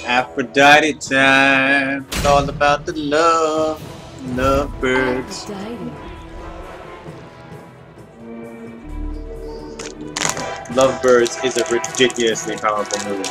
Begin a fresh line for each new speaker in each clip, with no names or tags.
Aphrodite time. It's all about the love. Lovebirds. Lovebirds is a ridiculously powerful movie.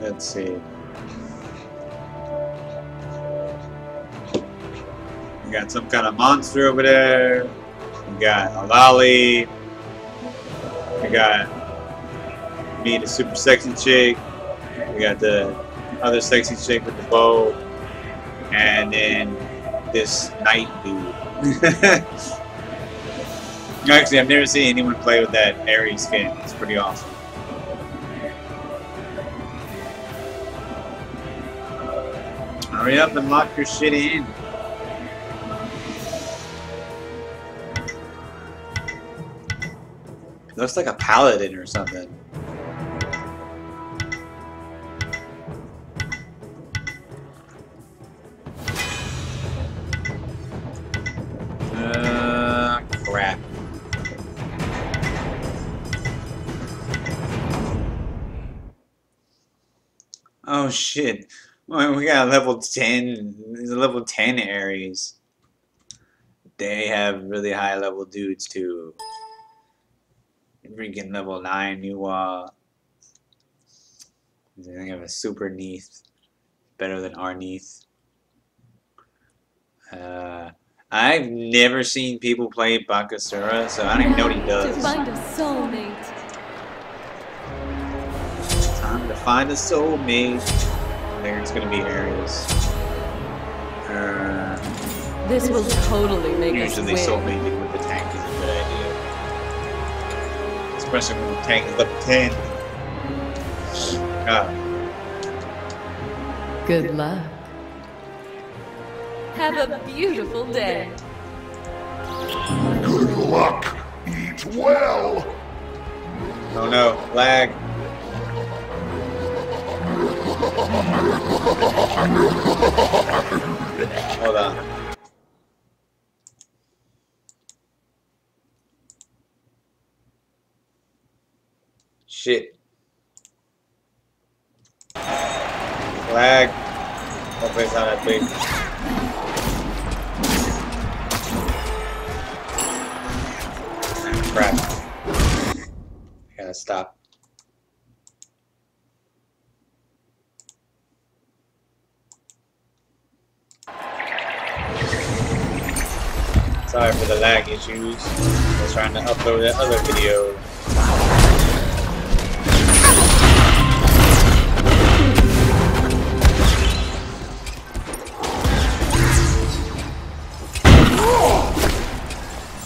Let's see. We got some kind of monster over there. We got a lolly. We got me, the super sexy chick. We got the other sexy chick with the bow. And then this knight dude. Actually, I've never seen anyone play with that Ares skin. It's pretty awesome. Hurry up and lock your shit in. Looks like a paladin or something. Crap. Oh shit. Well, we got level 10. There's a level 10 Ares. They have really high level dudes too. Freaking level 9 Nuwa. They have a super Neith. Better than our Neith. I've never seen people play Bakasura, so I don't even know what he does.
To find a soulmate.
Time to find a soulmate. There's gonna be Ares.
This will totally make us
usually
win.
soulmating with the tank is a good idea. Especially when the tank is level 10.
Good luck. Have a beautiful day.
Good luck. Eat well.
Oh no, lag. Hold on. Shit. Lag. Hopefully it's not that big. Crap. I gotta stop. Sorry for the lag issues. I was trying to upload that other video.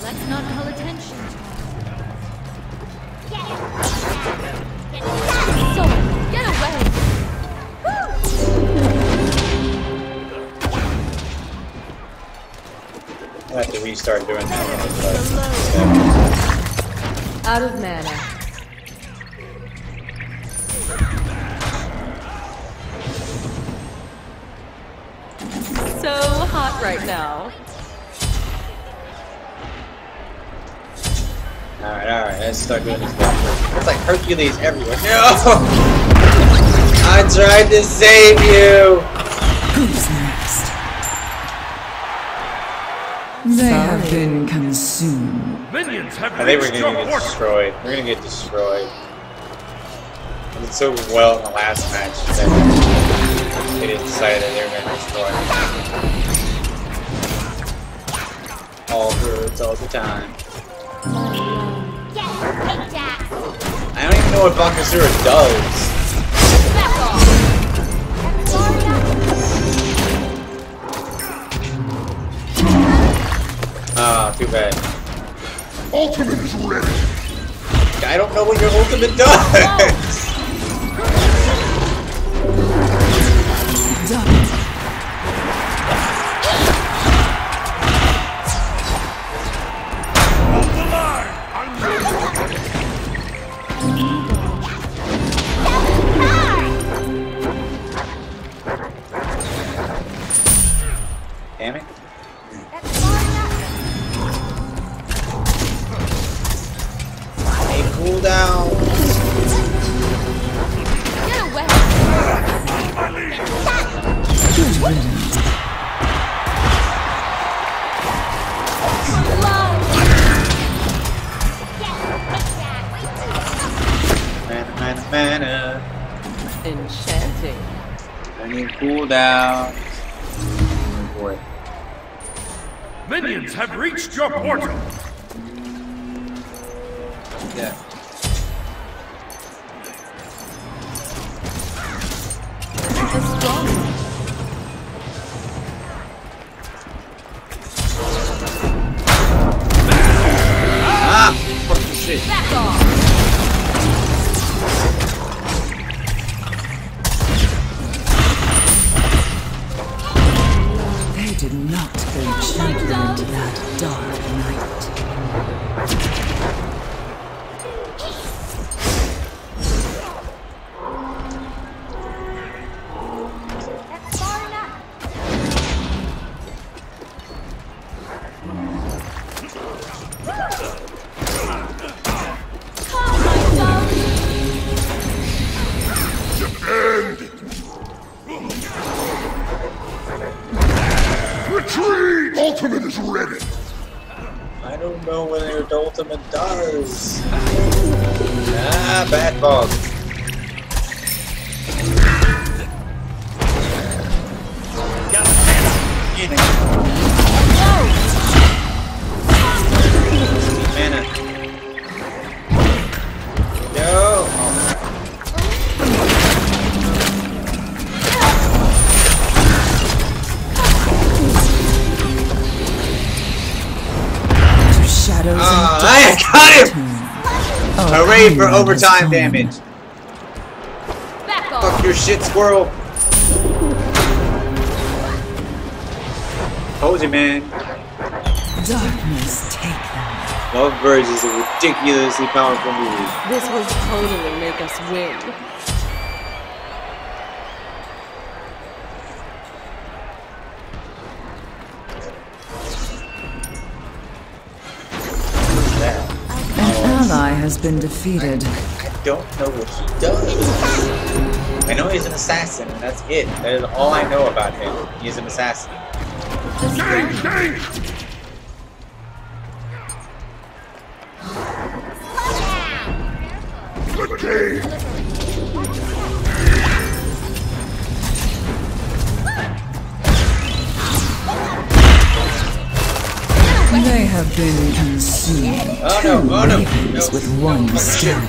Let's not call attention. So, get away!
I'll have to restart doing that.
Out of mana. So hot right now.
Alright, let's start doing this. It's like Hercules everywhere. No! I tried to save you!
Who's next? They have been consumed.
Minions have
I think we're
reached
gonna
your
get
portal.
destroyed. We're gonna get destroyed. I did so well in the last match that they decided that they were gonna destroy. All birds all the time. I don't even know what Bakasura does. Ah, too bad.
Ultimate is ready.
I don't know what your ultimate does! mana.
Enchanting.
I need cooldown. Oh boy.
Minions have reached your portal.
Yeah.
A strong one.
Ah! Fucking shit.
Back off.
They did not go gently into that dark night.
Retreat! Ultimate is ready.
I don't know what your ultimate does. Ah, bad bug. Mana. No.
Shadows
I got him! Hooray for overtime damage.
Back off.
Fuck your shit, squirrel. Told you, man.
darkness take them.
Lovebirds is a ridiculously powerful movie.
This will totally make us win.
An ally has been defeated.
I don't know what he does. I know he's an assassin, and that's it. That is all I know about him. He's an assassin.
Change, change! Good day!
They have been consumed.
Oh no, oh no.
Ravens with one stab.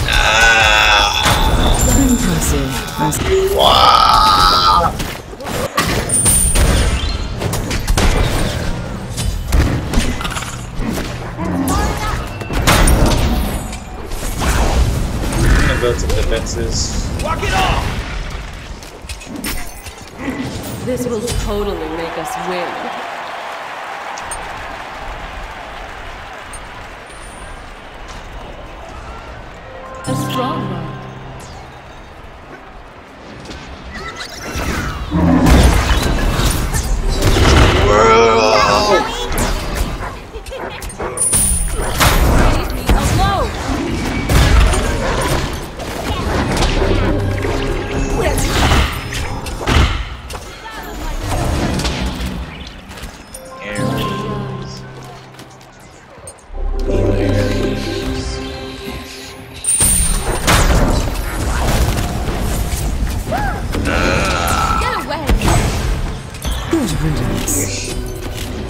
Ah.
Impressive. As
Wow. I'm gonna build some defenses.
Walk it off!
This will totally make us win. A strong one. Leave me alone.
Arrows.
Get away.
good riddance.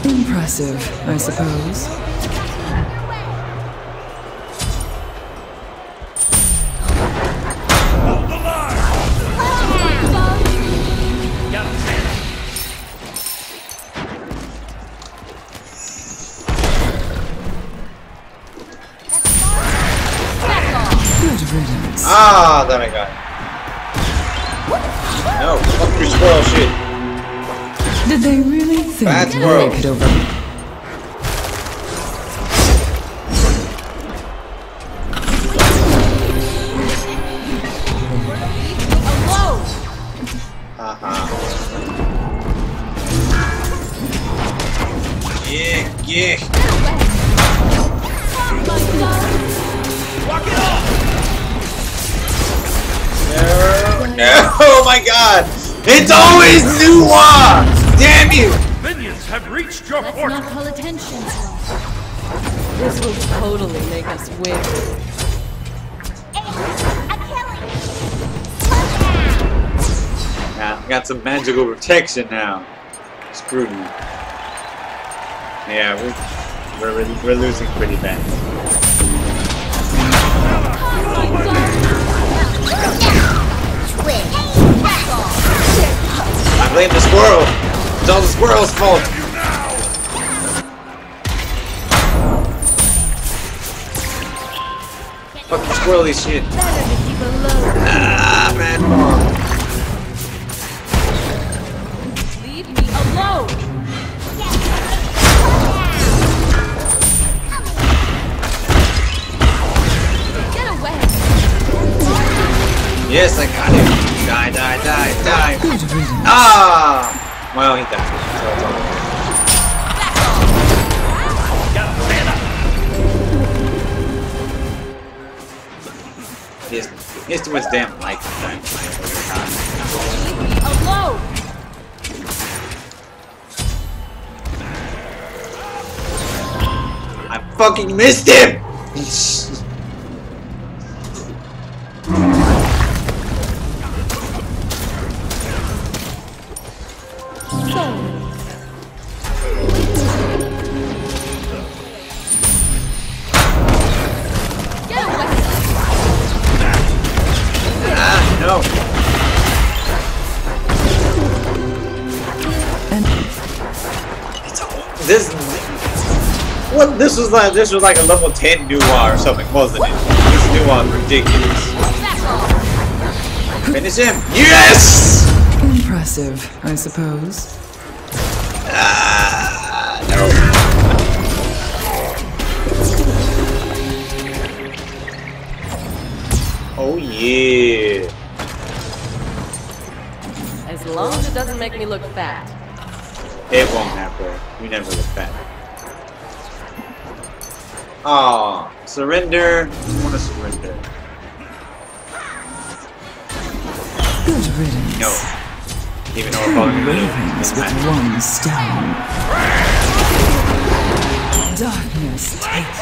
Impressive, I suppose.
Back off.
Good riddance.
Ah, that I got. No, fuck your squirrel shit.
Did they really think
Bad
they
squirrel.
could over?
Alone.
Haha. Yeah, yeah.
Walk it off!
No, no, oh my god! It's always Nuwa! Damn you!
Minions have reached your
Let's
portal!
not call attention to us. This will totally make us win.
got some magical protection now. Screw you. Yeah, we're losing pretty bad. I blame the squirrel. It's all the squirrel's fault. Fucking squirrely shit. Ah, man.
Leave me alone. Get away.
Yes, I got him. Die, die, die, die.
Good riddance.
Ah! Well, he died. So it's all good. He has too much damn life time.
Leave me alone.
I fucking missed him!
Get away.
Ah, no.
And
This was like a level 10 Nuwa or something, wasn't it? This Nuwa is ridiculous. Finish him! Yes!
impressive, I suppose.
Ah, no. Oh yeah.
As long as it doesn't make me look fat.
It won't happen. You never look fat. Aw, surrender. I want to surrender.
Good riddance.
No. Even though we're falling
Ravens with one stone. Darkness take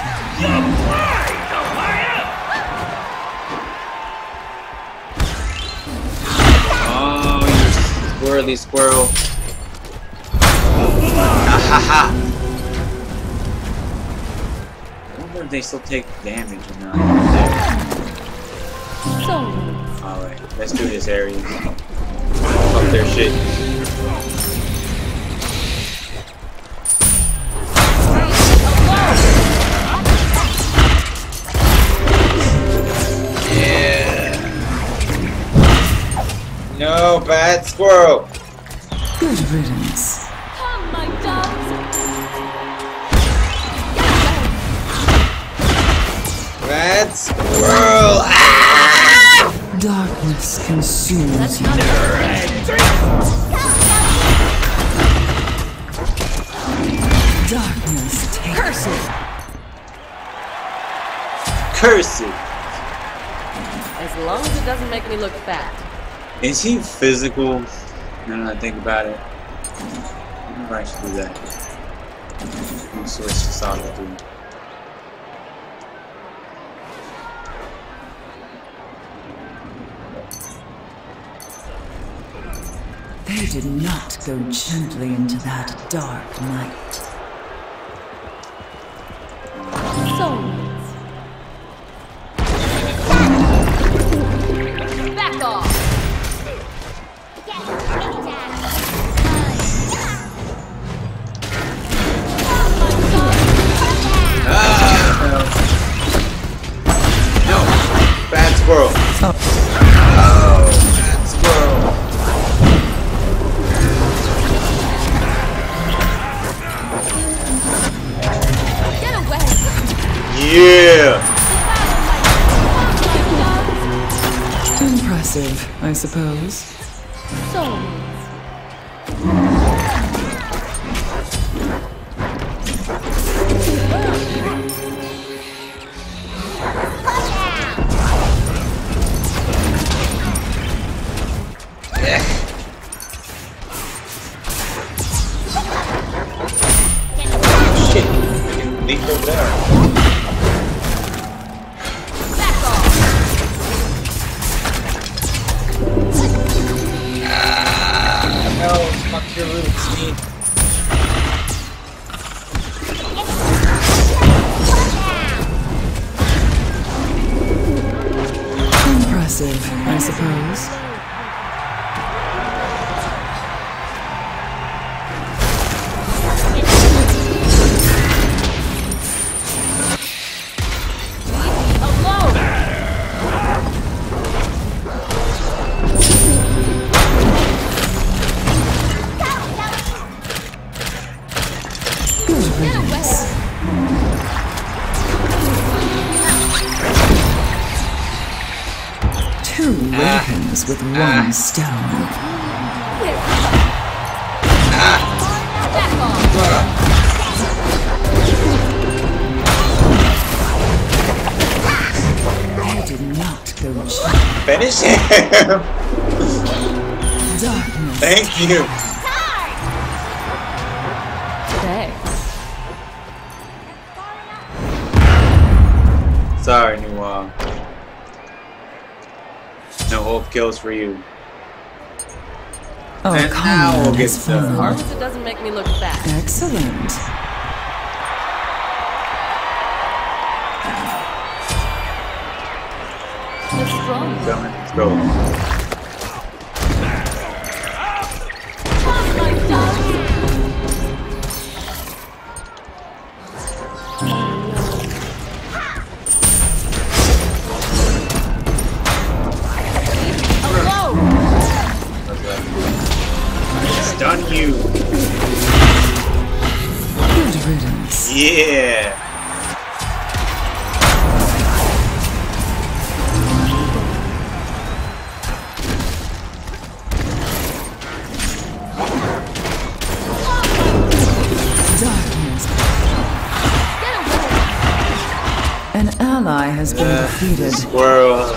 Oh, you squirrely squirrel. Ah ha ha. I wonder if they still take damage or not. Alright, let's do this area. Fuck their shit. Yeah. No, bad squirrel.
Good riddance.
Come, my dogs.
Bad squirrel. Ah!
Darkness consumes you. Darkness take
Curse it.
Curse it.
As long as it doesn't make me look fat.
Is he physical? Now that I think about it. I never actually do that. I'm switch to solid dude.
They did not go gently into that dark night.
Soulmates. Back off.
No! Bad squirrel! Oh, bad squirrel!
Get away.
Yeah!
Impressive, I suppose.
Soulmates.
Shit! Leap over there.
Back off.
Impressive, I suppose. Good riddance. Two ravens with one stone. I did not go cheap.
Finish him!
Darkness.
Thank you!
Thanks.
Sorry, Nuwa. No hope kills for you.
Oh,
And now we'll
Conrad
get
has
to
fallen.
As long as it doesn't make me look bad.
Excellent.
It's strong.
Coming, let's go. Stun you!
Good riddance.
Yeah!
Darkness. An ally has been defeated.
Squirrel.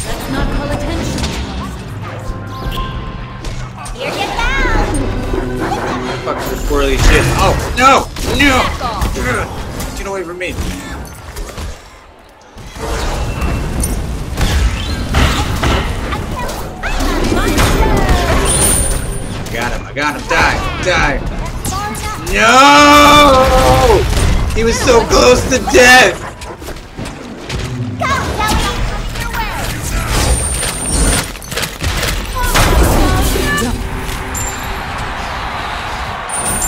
Let's not call attention.
Here you go!
Fuck this squirrely shit. Oh, no! No! Get away from me. I got him. Die! Die! No! He was so close to death!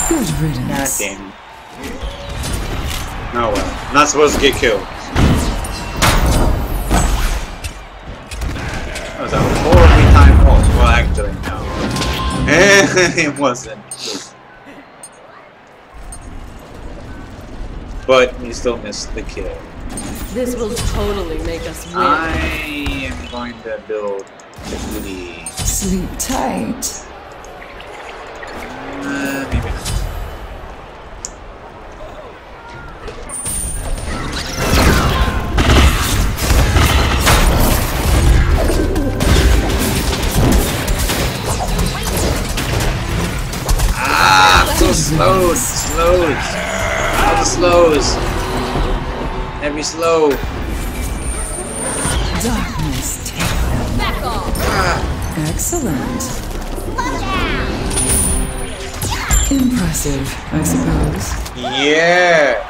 Good
God
riddance.
damn. Oh well. I'm not supposed to get killed. That was a horribly timed pulse. Well, actually, no. It wasn't. But you still missed the kill.
This will totally make us win.
I am going to build the booty.
Sleep tight.
Maybe not. So slowed. All the slows. Every slow.
Darkness take them.
Back off!
Excellent.
Slow down!
Impressive, I suppose.
Yeah.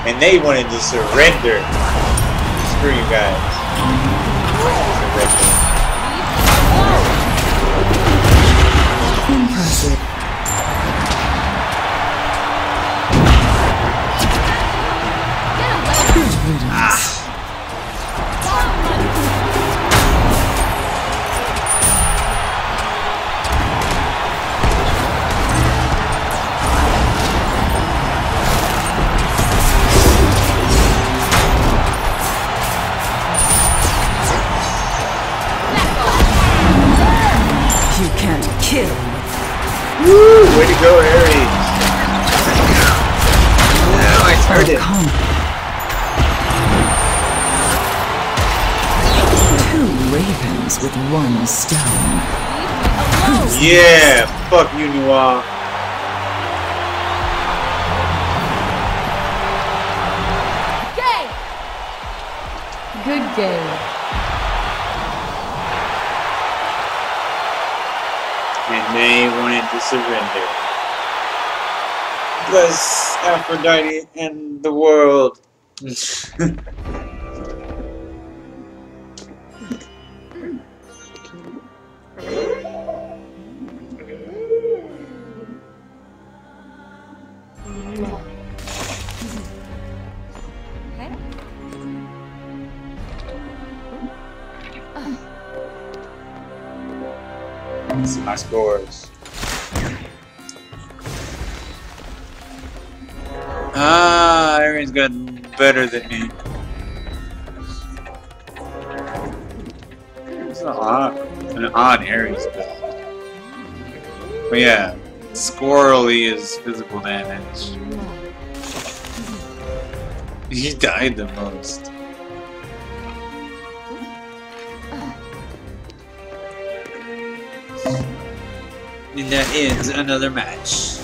And they wanted to surrender. Screw you guys. Surrender.
Impressive. Good riddance. You can't kill.
Woo! Way to go, Ares. No, I heard it.
Come. Two ravens with one stone.
Yeah, fuck you, Noir.
Good game.
And they wanted to surrender. Bless Aphrodite and the world. Let's see my scores. Arian's gotten better than me. It's an odd Ares build. But yeah, Squirrely is physical damage. He died the most. And that ends another match.